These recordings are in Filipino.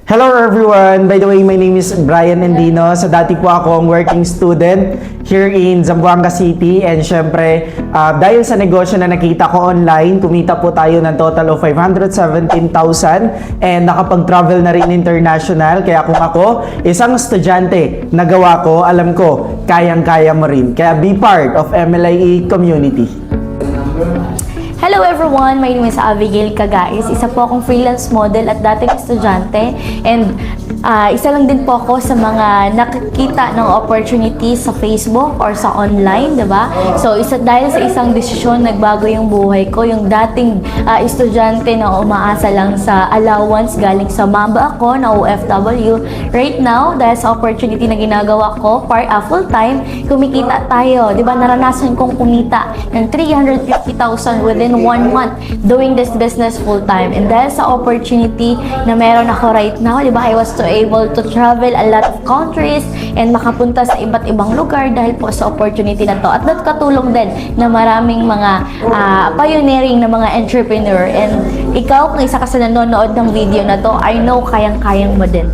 Hello everyone! By the way, my name is Brian Endino. So dati po akong working student here in Zamboanga City. And syempre, dahil sa negosyo na nakita ko online, kumita po tayo ng total of 517,000 and nakapag-travel na rin international. Kaya kung ako, isang estudyante, nagawa ko, alam ko, kayang-kaya mo rin. Kaya be part of MLIE community. Hello everyone! My name is Abigail Cagais. Isa po akong freelance model at dating estudyante. And isa lang din po ako sa mga nakikita ng opportunity sa Facebook or sa online, diba? So, dahil sa isang desisyon, nagbago yung buhay ko. Yung dating estudyante na umaasa lang sa allowance galing sa mama ako na OFW. Right now, dahil sa opportunity na ginagawa ko, full time, kumikita tayo. Diba? Naranasan kong kumita ng 350,000 within 1 month doing this business full time. And dahil sa opportunity na meron ako right now, diba, I was able to travel a lot of countries and makapunta sa iba't ibang lugar dahil po sa opportunity na to. At katulong din na maraming mga pioneering na mga entrepreneur. And ikaw, kung isa ka sa nanonood ng video na to, I know kayang-kayang mo din.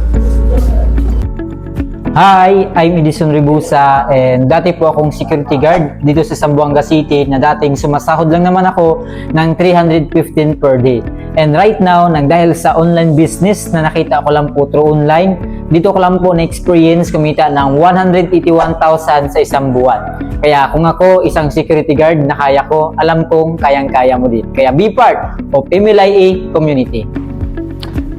Hi, I'm Edison Ribusa and dati po akong security guard dito sa Zamboanga City na dating sumasahod lang naman ako ng 315 per day. And right now, dahil sa online business na nakita ko lang po through online, dito ko lang po na-experience kumita ng 181,000 sa isang buwan. Kaya kung ako isang security guard na kaya ko, alam kong kayang-kaya mo din. Kaya be part of MLIE community.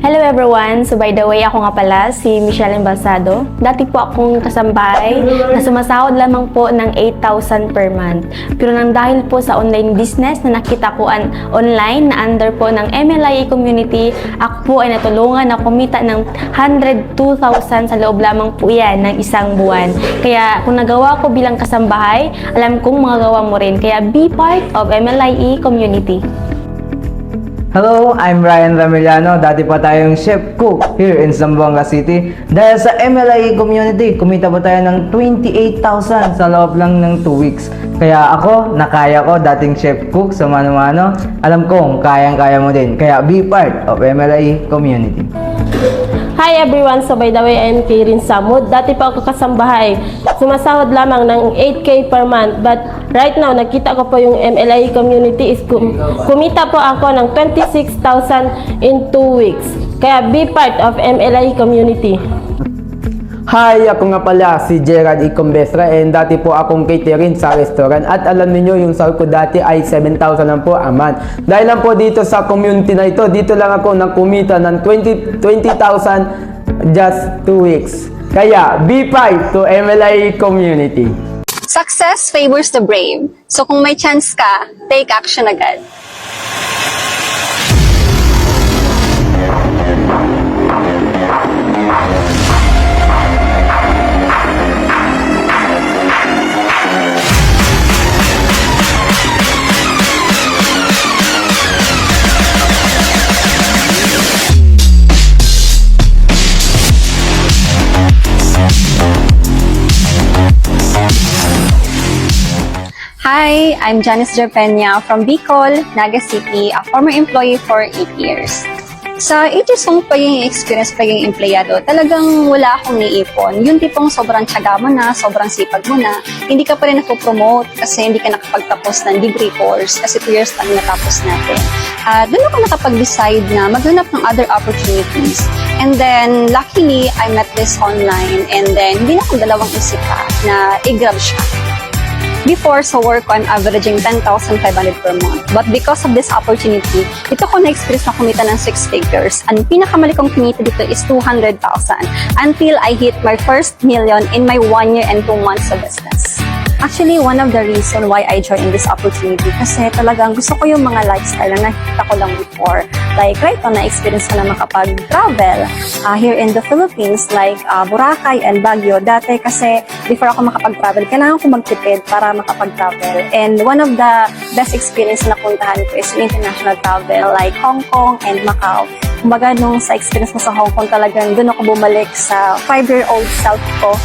Hello everyone! So by the way, ako nga pala si Michelle Embalsado. Dati po akong kasambahay na sumasahod lamang po ng 8,000 per month. Pero nang dahil po sa online business na nakita ko online na under po ng MLIE community, ako po ay natulungan na kumita ng 102,000 sa loob lamang po yan ng isang buwan. Kaya kung nagawa ko bilang kasambahay, alam kong magagawa mo rin. Kaya be part of MLIE community. Hello, I'm Ryan Ramiliano. Dati pa tayong chef cook here in Zamboanga City. Dahil sa MLIE community, kumita pa tayo ng 28,000 sa loob lang ng 2 weeks. Kaya ako, nakaya ko, dating chef cook sa mano-mano. Alam kong kayang-kaya mo din. Kaya be part of MLIE community. Hi everyone! So by the way, I'm Kirin Samud. Dati pa ako kasambahay. Sumasahod lamang ng 8K per month. But right now, nakita ko po yung MLIE community is kumita po ako ng 26,000 in 2 weeks. Kaya be part of MLIE community. Hi! Ako nga pala si Gerald Icombestra and dati po akong catering sa restaurant at alam niyo yung sahod ko dati ay 7,000 lang po a month. Dahil lang po dito sa community na ito, dito lang ako kumita ng 20,000 just 2 weeks. Kaya be part to MLIE community. Success favors the brave. So kung may chance ka, take action agad. Hi, I'm Janice Jerpenia from Bicol, Naga City, a former employee for 8 years. Sa 8 years kong pagiging experience pagiging empleyado, talagang wala akong niipon. Yung tipong sobrang tiyaga mo na, sobrang sipag mo na, hindi ka pa rin napopromote kasi hindi ka nakapagtapos ng degree course kasi 2 years lang natapos natin. Doon ako nakapag-decide na maghanap ng other opportunities. And then, luckily, I met this online and then hindi na akong dalawang isip pa na i-grab siya. Before, sa work ko, I'm averaging 10,500 per month. But because of this opportunity, dito ko na-experience na kumita ng 6 figures. Ang pinakamali kong kinita dito is 200,000 until I hit my first million in my 1 year and 2 months sa business. Actually, one of the reasons why I joined this opportunity kasi talagang gusto ko yung mga lifestyle na nakita ko lang before. Like right now, na-experience ko na makapag-travel here in the Philippines like Boracay and Baguio. Dati kasi before ako makapag-travel, kailangan ko magtipid para makapag-travel. And one of the best experience na puntahan ko is international travel like Hong Kong and Macau. Kumbaga, nung sa experience ko sa Hong Kong, talagang doon ako bumalik sa 5-year-old self ko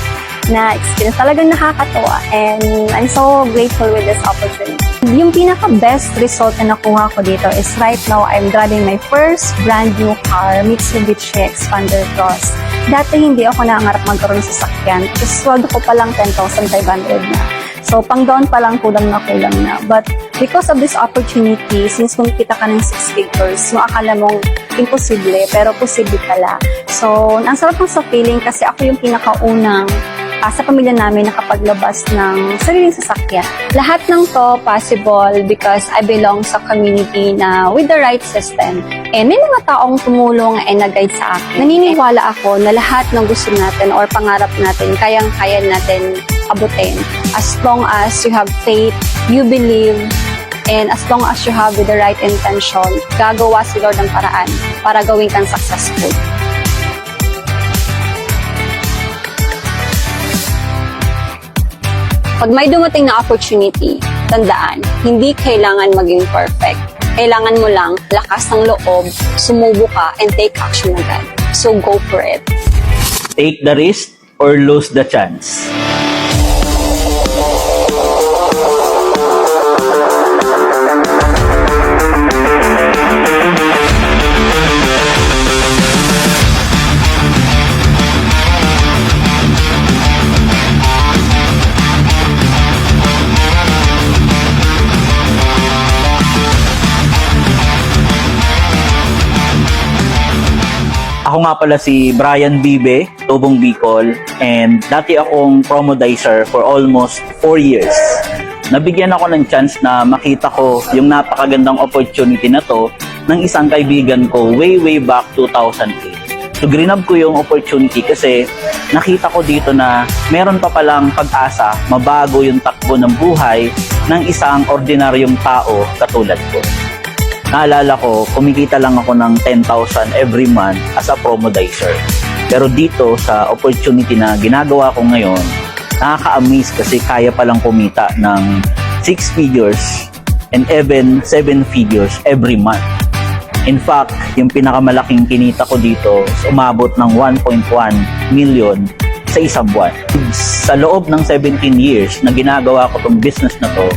na experience. Talagang nakakatuwa and I'm so grateful with this opportunity. Yung pinaka-best result na nakuha ko dito is right now I'm driving my first brand new car, Mitsubishi Expander Cross. Dati hindi ako nangarap magkaroon sa sasakyan kasi sweldo ko pa lang 10,500 na. So, pang doon pa lang kulang na. But because of this opportunity, since kumikita ka ng 6 figures, no, akala mong imposible, pero posible pala. So, ang sarap ng sa feeling kasi ako yung pinakaunang sa pamilya namin nakapaglabas ng sariling sasakyan. Lahat ng to possible because I belong sa community na with the right system. And may mga taong tumulong and nag-guide sa akin. Naniniwala ako na lahat ng gusto natin or pangarap natin, kayang-kaya natin abutin. As long as you have faith, you believe, and as long as you have with the right intention, gagawa si Lord ng paraan para gawin kang successful. Pag may dumating na opportunity, tandaan, hindi kailangan maging perfect. Kailangan mo lang lakas ng loob, sumubo ka, and take action agad. So go for it. Take the risk or lose the chance. Ako nga pala si Brian Bibe, Tubong Bicol, and dati akong promodizer for almost 4 years. Nabigyan ako ng chance na makita ko yung napakagandang opportunity na to ng isang kaibigan ko way back 2008. So grinab ko yung opportunity kasi nakita ko dito na meron pa palang pag-asa, mabago yung takbo ng buhay ng isang ordinaryong tao katulad ko. Naalala ko, kumikita lang ako ng 10,000 every month as a promodizer. Pero dito sa opportunity na ginagawa ko ngayon, nakaka-amaze kasi kaya palang kumita ng 6 figures and even 7 figures every month. In fact, yung pinakamalaking kinita ko dito is umabot ng 1.1 million sa isang buwan. Sa loob ng 17 years na ginagawa ko tong business na to,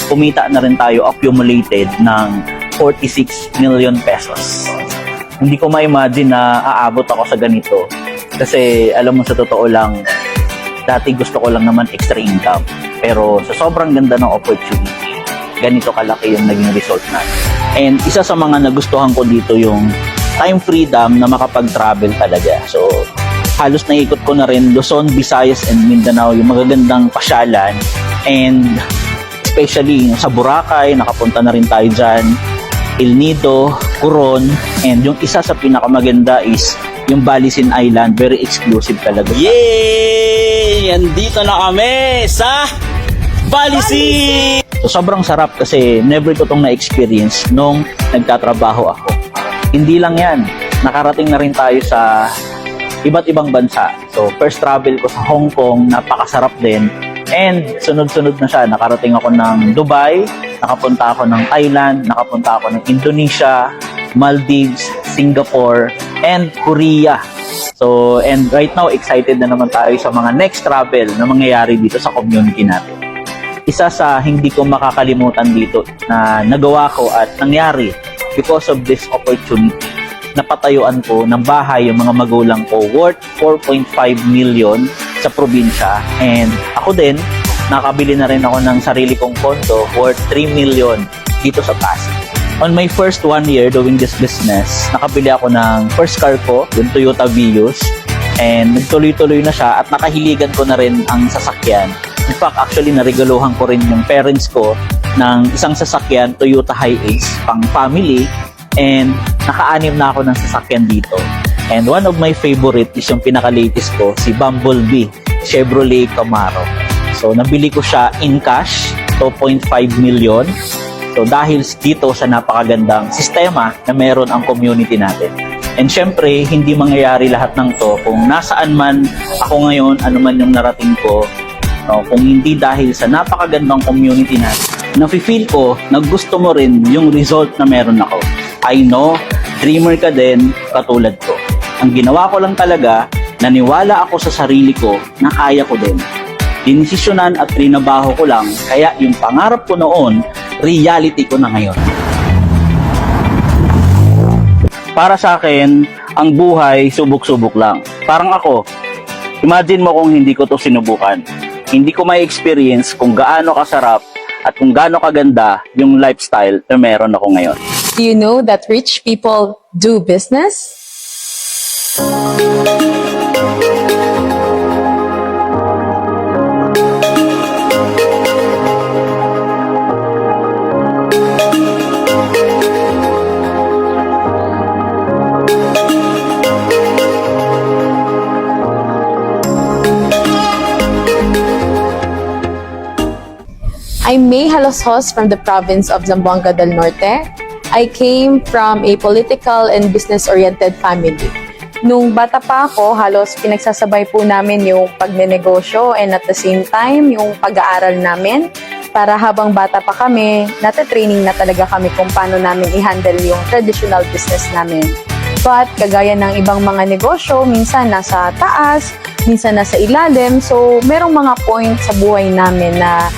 kumita na rin tayo accumulated ng 46 million pesos. Hindi ko ma-imagine na aabot ako sa ganito. Kasi alam mo sa totoo lang, dati gusto ko lang naman extra income. Pero sa sobrang ganda ng opportunity, ganito kalaki yung naging result natin. And isa sa mga nagustuhan ko dito yung time freedom na makapag-travel talaga. So, halos naikot ko na rin Luzon, Visayas, and Mindanao, yung magagandang pasyalan. And especially sa Boracay, nakapunta na rin tayo dyan. El Nido, Coron, and yung isa sa pinakamaganda is yung Balisin Island, very exclusive talaga. Yay! Andito na kami sa Balisin! So sobrang sarap kasi never ko itong na-experience nung nagtatrabaho ako. Hindi lang yan, nakarating na rin tayo sa iba't ibang bansa. So first travel ko sa Hong Kong, napakasarap din. And sunod-sunod na siya, nakarating ako ng Dubai, nakapunta ako ng Thailand, nakapunta ako ng Indonesia, Maldives, Singapore, and Korea. So, and right now, excited na naman tayo sa mga next travel na mangyayari dito sa community natin. Isa sa hindi ko makakalimutan dito na nagawa ko at nangyari because of this opportunity, napatayuan ko ng bahay yung mga magulang ko worth 4.5 million sa probinsya. And ako din, nakabili na rin ako ng sarili kong kondo worth 3 million dito sa Pasig. On my first 1 year doing this business, nakabili ako ng first car ko, yung Toyota Vios. And nagtuloy-tuloy na siya at nakahiligan ko na rin ang sasakyan. In fact, actually, naregaluhan ko rin yung parents ko ng isang sasakyan, Toyota Hi-Ace, pang family. And naka-anim na ako ng sasakyan dito. And one of my favorite is yung pinaka-latest ko, si Bumblebee Chevrolet Camaro. So, nabili ko siya in cash, 2.5 million. So, dahil dito sa napakagandang sistema na meron ang community natin. And syempre, hindi mangyayari lahat ng to kung nasaan man ako ngayon, ano man yung narating ko, kung hindi dahil sa napakagandang community natin. Nafe-feel ko na gusto mo rin yung result na meron ako. I know, dreamer ka din katulad ko. Ang ginawa ko lang talaga, Naniwala ako sa sarili ko na kaya ko din. Dinesisyonan at trinabaho ko lang, kaya yung pangarap ko noon, reality ko na ngayon. Para sa akin, ang buhay subok-subok lang. Parang ako, imagine mo kung hindi ko to sinubukan. Hindi ko may experience kung gaano kasarap at kung gaano kaganda yung lifestyle na meron ako ngayon. Do you know that rich people do business? I'm May Haloshos from the province of Zamboanga del Norte. I came from a political and business-oriented family. Nung bata pa ako, halos pinagsasabay po namin yung pagnenegosyo and at the same time, yung pag-aaral namin. Para habang bata pa kami, nata-training na talaga kami kung paano namin i-handle yung traditional business namin. But kagaya ng ibang mga negosyo, minsan nasa taas, minsan nasa ilalim. So, merong mga point sa buhay namin na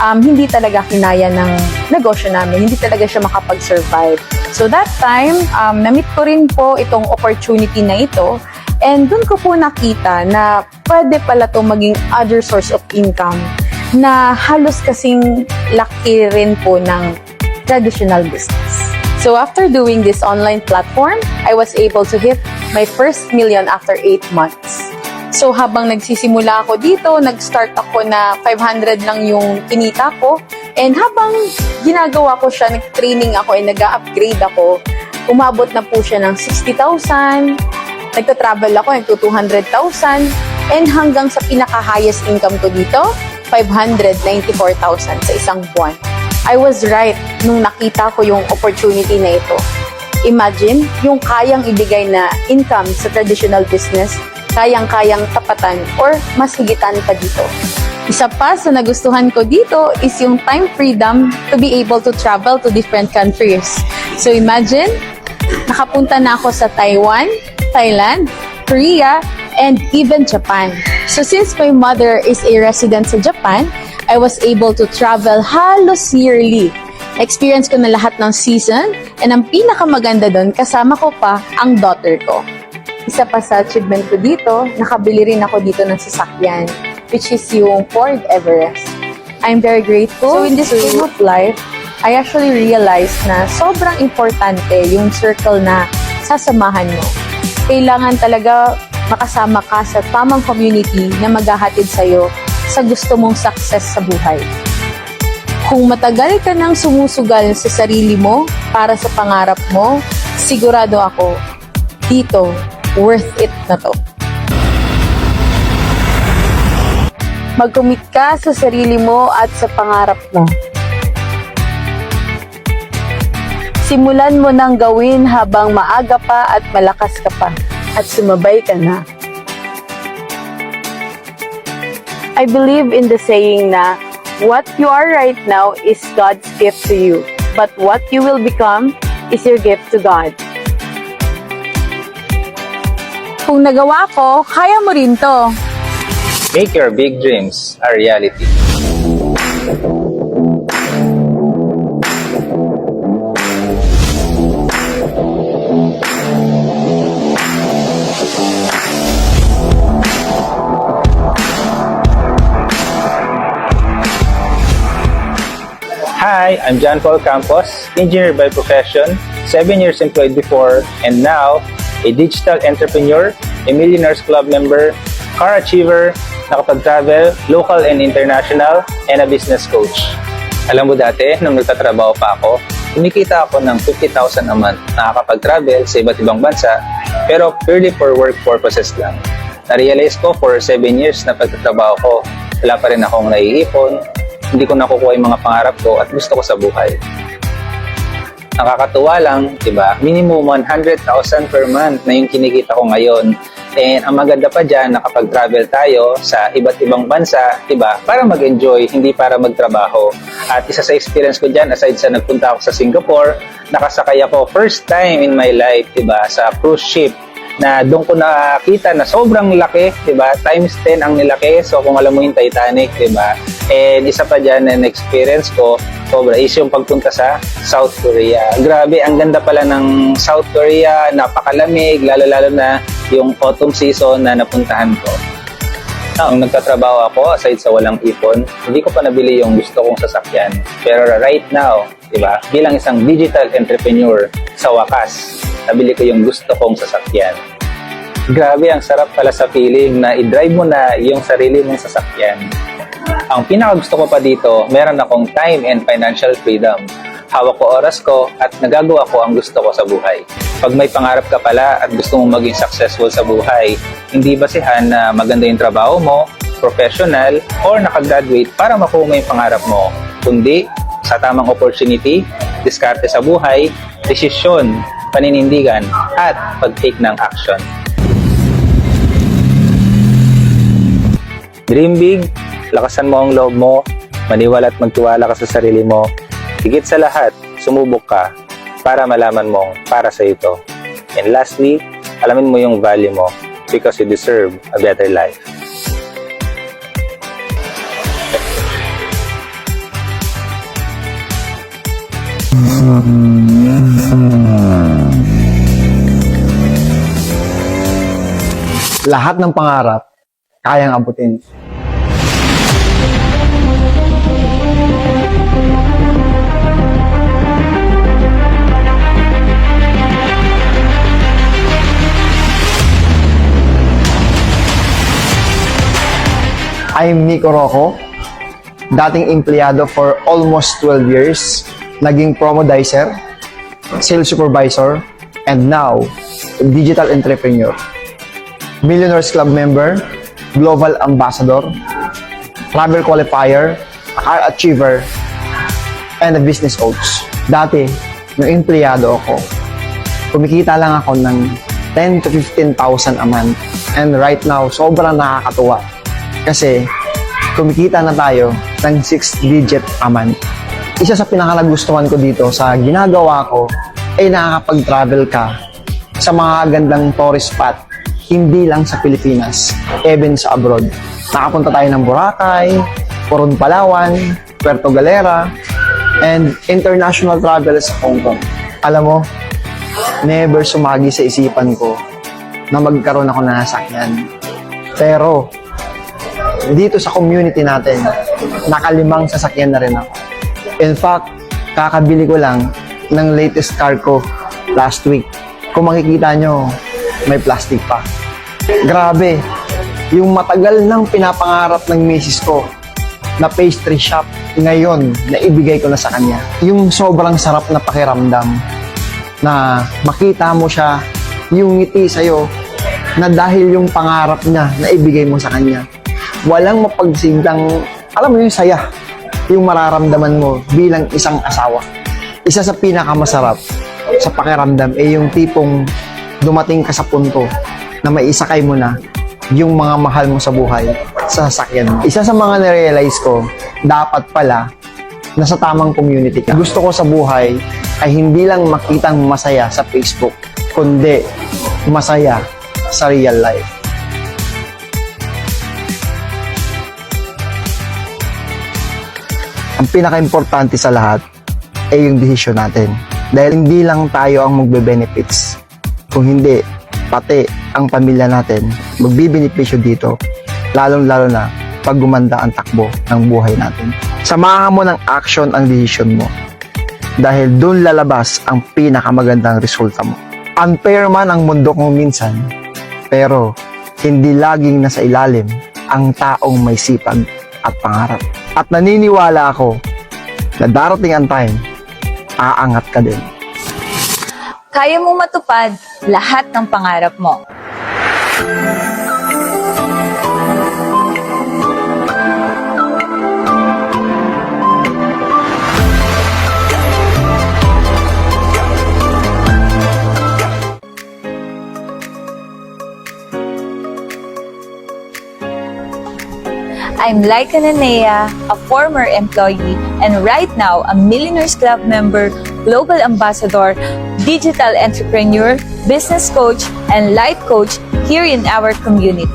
hindi talaga kinaya ng negosyo namin, hindi talaga siya makapag-survive. So that time, na-meet ko rin po itong opportunity na ito and dun ko po nakita na pwede pala to maging other source of income na halos kasing laki rin po ng traditional business. So after doing this online platform, I was able to hit my first million after 8 months. So habang nagsisimula ako dito, nag-start ako na 500 lang yung kinita ko. And habang ginagawa ko siya, nag-training ako and nag-upgrade ako, umabot na po siya ng 60,000. Nagta-travel ako into 200,000. And hanggang sa pinaka-highest income ko dito, 594,000 sa isang buwan. I was right nung nakita ko yung opportunity na ito. Imagine, yung kayang ibigay na income sa traditional business, kayang-kayang tapatan or mas higitan pa dito. Isa pa sa nagustuhan ko dito is yung time freedom to be able to travel to different countries. So imagine, nakapunta na ako sa Taiwan, Thailand, Korea, and even Japan. So since my mother is a resident sa Japan, I was able to travel halos yearly. Experience ko na lahat ng season and ang pinakamaganda doon, kasama ko pa ang daughter ko. Isa pa sa achievement ko dito, nakabili rin ako dito ng sasakyan, which is yung Ford Everest. I'm very grateful. So in this game of life, I actually realized na sobrang importante yung circle na sasamahan mo. Kailangan talaga makasama ka sa tamang community na maghahatid sa'yo sa gusto mong success sa buhay. Kung matagal ka nang sumusugal sa sarili mo para sa pangarap mo, sigurado ako, dito, worth it na to. Mag-commit ka sa sarili mo at sa pangarap mo. Simulan mo nang gawin habang maaga pa at malakas ka pa. At sumabay ka na. I believe in the saying na, what you are right now is God's gift to you. But what you will become is your gift to God. Kung nagawa ko, kaya mo rin to. Make your big dreams a reality. Hi, I'm John Paul Campos, engineer by profession, 7 years employed before, and now a digital entrepreneur, a Millionaires Club member, car achiever, nakapag-travel, local and international, and a business coach. Alam mo dati, nung nagtatrabaho pa ako, kumikita ako ng 50,000 a month, nakakapag-travel sa iba't ibang bansa, pero purely for work purposes lang. Na-realize ko for 7 years na pagtatrabaho ko, wala pa rin akong naiipon, hindi ko nakukuha yung mga pangarap ko at gusto ko sa buhay. Nakakatuwa lang, diba? Minimum 100,000 per month na yung kinikita ko ngayon. And ang maganda pa dyan, nakapag-travel tayo sa iba't ibang bansa, diba? Para mag-enjoy, hindi para magtrabaho. At isa sa experience ko dyan, aside sa nagpunta ako sa Singapore, nakasakay ako first time in my life, diba? Sa cruise ship. na doon ko nakita na sobrang laki, 'di ba? Times 10 ang nilaki. So kung alam mo yung Titanic, 'di ba? And isa pa diyan na experience ko, sobra is yung pagpunta sa South Korea. Grabe, ang ganda pala ng South Korea, napakalamig, lalo-lalo na yung autumn season na napuntahan ko. Nung nagtatrabaho ako, aside sa walang ipon, hindi ko pa nabili yung gusto kong sasakyan. Pero right now, 'di ba? Bilang isang digital entrepreneur, sa wakas, nabili ko yung gusto kong sasakyan. Grabe, ang sarap pala sa feeling na i-drive mo na yung sarili mong sasakyan. Ang pinakagusto ko pa dito, meron akong time and financial freedom. Hawak ko oras ko at nagagawa ko ang gusto ko sa buhay. Pag may pangarap ka pala at gusto mong maging successful sa buhay, hindi basihan na maganda yung trabaho mo, professional, or nakagraduate para makuha mo yung pangarap mo. Kundi, sa tamang opportunity, diskarte sa buhay, desisyon, paninindigan, at pag-take ng action. Dream big, lakasan mo ang loob mo, maniwala at magtiwala ka sa sarili mo. Higit sa lahat, sumubok ka para malaman mo para sa ito. And lastly, alamin mo yung value mo because you deserve a better life. Lahat ng pangarap, kayang abutin. I'm Nico Rocco, dating empleyado for almost 12 years, naging promodizer, sales supervisor, and now, digital entrepreneur. Millionaires Club member, global ambassador, travel qualifier, car achiever, and a business coach. Dati, nung empleyado ako, kumikita lang ako ng 10 to 15,000 a month. And right now, sobrang nakakatuwa. Kasi, kumikita na tayo ng 6-digit a month. Isa sa pinakanagustuhan ko dito sa ginagawa ko ay nakakapag-travel ka sa mga gandang tourist spot, hindi lang sa Pilipinas, even sa abroad. Nakapunta tayo ng Boracay, Coron, Palawan, Puerto Galera, and international travel sa Hong Kong. Alam mo, never sumagi sa isipan ko na magkaroon ako ng sasakyan. Pero, dito sa community natin, nakalimang sasakyan na rin ako. In fact, kakabili ko lang ng latest car ko last week. Kung makikita nyo, may plastic pa. Grabe, yung matagal nang pinapangarap ng misis ko na pastry shop, ngayon, naibigay ko na sa kanya. Yung sobrang sarap na pakiramdam na makita mo siya, yung ngiti sa'yo, na dahil yung pangarap niya, naibigay mo sa kanya. Walang mapagsigdang, alam mo yung saya, yung mararamdaman mo bilang isang asawa. Isa sa pinakamasarap sa pakiramdam ay yung tipong dumating ka sa punto na maisakay mo na yung mga mahal mo sa buhay sa sasakyan mo. Isa sa mga na-realize ko, dapat pala nasa tamang community ka. Gusto ko sa buhay ay hindi lang makitang masaya sa Facebook, kundi masaya sa real life. Ang pinaka-importante sa lahat ay yung desisyon natin. Dahil hindi lang tayo ang magbe-benefits. Kung hindi, pati ang pamilya natin magbibenepisyo dito. Lalong-lalo na pag gumanda ang takbo ng buhay natin. Samahan mo ng action ang desisyon mo. Dahil doon lalabas ang pinakamagandang resulta mo. Unfair man ang mundo kung minsan, pero hindi laging nasa ilalim ang taong may sipag at pangarap. At naniniwala ako na darating ang time, aangat ka din. Kaya mo matupad lahat ng pangarap mo. I'm Laika Nanea, a former employee and right now a Millionaires Club member global ambassador, digital entrepreneur, business coach, and life coach here in our community.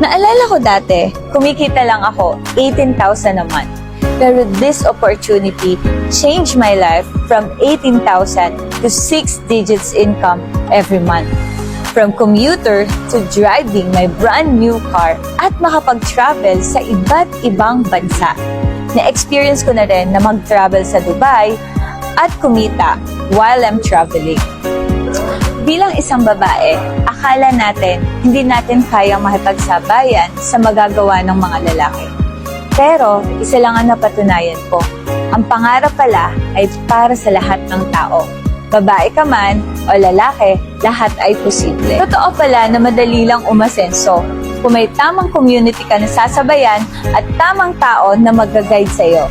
Naalala ko dati, kumikita lang ako 18,000 a month. Pero this opportunity changed my life from 18,000 to 6 digits income every month. From commuter to driving my brand new car at makapag-travel sa iba't ibang bansa. Na-experience ko na rin na mag-travel sa Dubai at kumita while I'm traveling. Bilang isang babae, akala natin hindi natin kayang makipagsabayan sa magagawa ng mga lalaki. Pero isa lang ang napatunayan ko. Ang pangarap pala ay para sa lahat ng tao. Babae ka man o lalaki, lahat ay posible. Totoo pala na madali lang umasenso kung may tamang community ka na sasabayan at tamang tao na mag-guide sa'yo.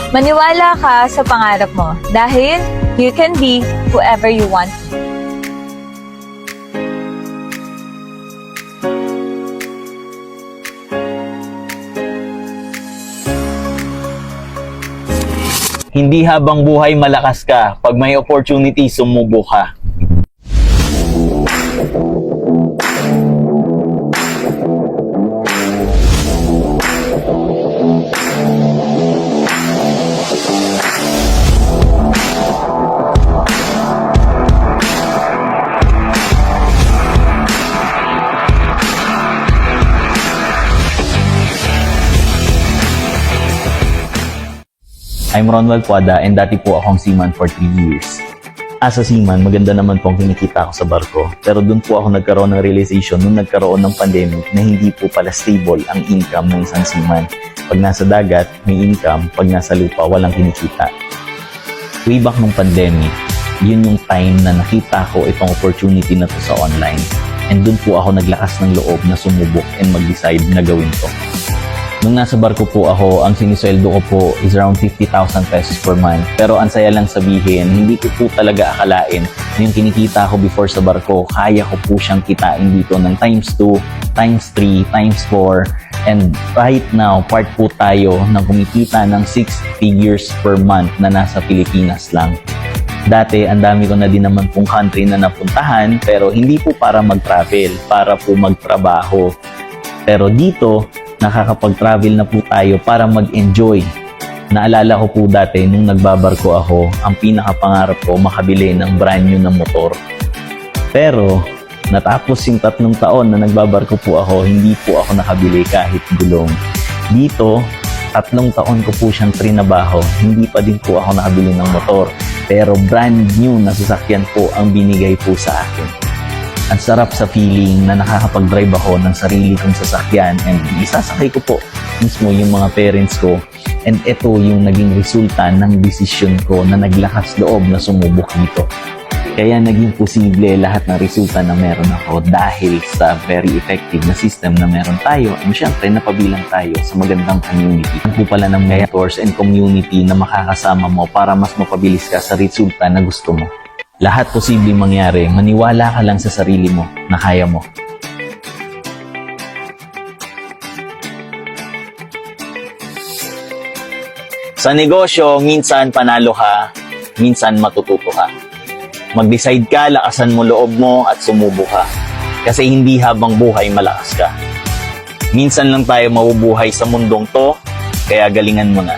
Maniwala ka sa pangarap mo dahil you can be whoever you want. Hindi habang buhay malakas ka. Pag may opportunity, sumubo ka. I'm Ronald Puada and dati po akong seaman for 3 years. As a seaman, maganda naman po ang kinikita ko sa barko. Pero doon po ako nagkaroon ng realization nung nagkaroon ng pandemic na hindi po pala stable ang income ng isang seaman. Pag nasa dagat, may income. Pag nasa lupa, walang kinikita. Way back nung pandemic, yun yung time na nakita ko itong opportunity na to sa online. And doon po ako naglakas ng loob na sumubok and mag-decide na gawin to. Nung nasa barko po ako, ang sinisweldo ko po is around 50,000 pesos per month. Pero ang saya lang sabihin, hindi ko po talaga akalain na yung kinikita ko before sa barko, kaya ko po siyang kitain dito ng times 2, times 3, times 4. And right now, part po tayo ng kumikita ng 6 figures per month na nasa Pilipinas lang. Dati, ang dami ko na din naman pong country na napuntahan, pero hindi po para mag-travel, para po magtrabaho. Pero dito, nakakapag-travel na po tayo para mag-enjoy. Naalala ko po dati nung nagbabarko ako, ang pinakapangarap ko makabili ng brand new na motor. Pero natapos yung 3 taon na nagbabarko po ako, hindi po ako nakabili kahit gulong. Dito, 3 taon ko po siyang trinabaho, hindi pa din po ako nakabili ng motor. Pero brand new na sasakyan po ang binigay po sa akin. Ang sarap sa feeling na nakakapag-drive ako ng sarili kong sasakyan and isasakay ko po mismo yung mga parents ko. And ito yung naging resulta ng desisyon ko na naglakas loob na sumubok dito. Kaya naging posible lahat ng resulta na meron ako dahil sa very effective na system na meron tayo. And syempre, napabilang tayo sa magandang community. Ang po pala ng mentors and community na makakasama mo para mas mapabilis ka sa resulta na gusto mo. Lahat posibleng mangyari, maniwala ka lang sa sarili mo na kaya mo. Sa negosyo, minsan panalo ka, minsan matututo ka. Mag-decide ka, lakasan mo loob mo at sumubo ka. Kasi hindi habang buhay malakas ka. Minsan lang tayo mabubuhay sa mundong to, kaya galingan mo na.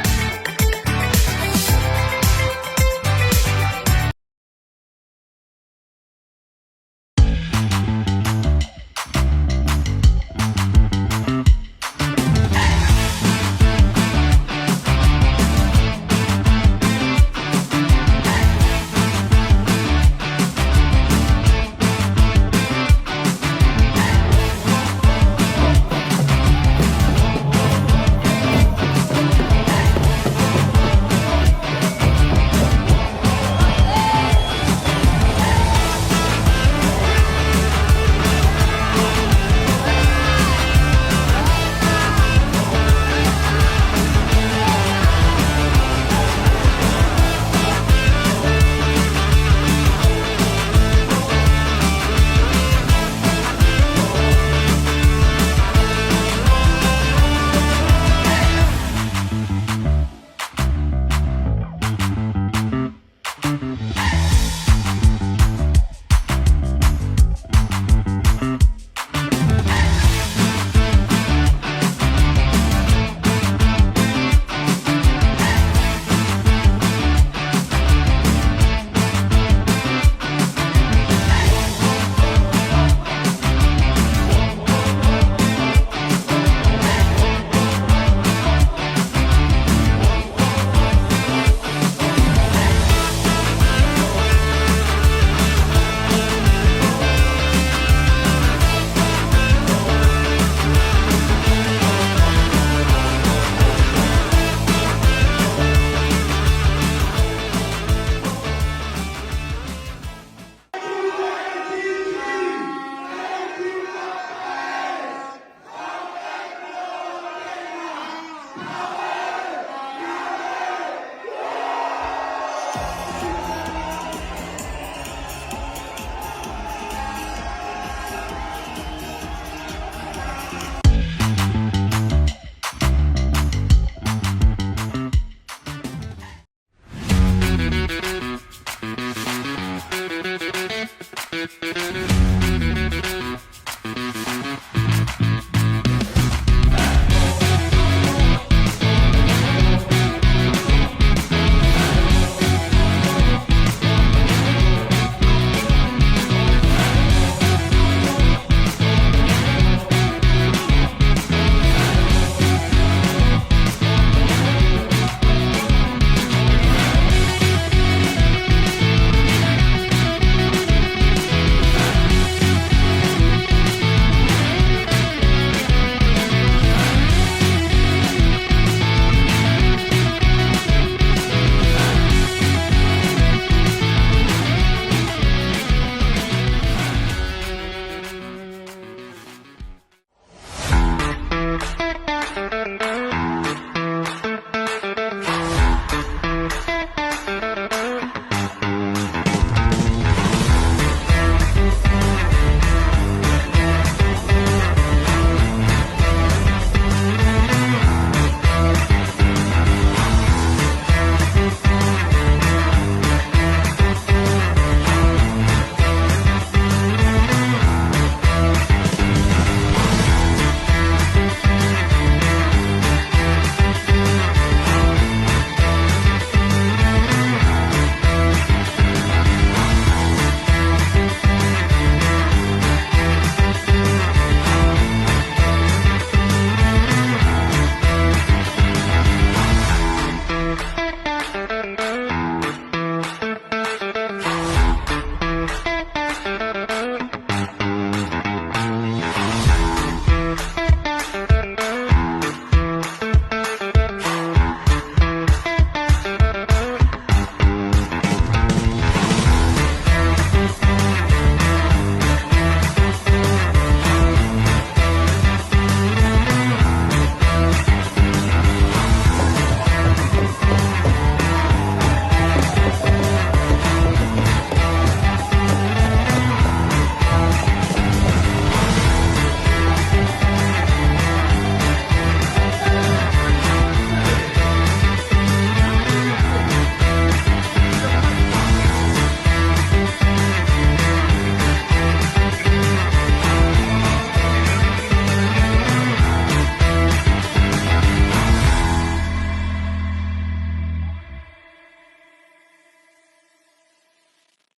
Bye!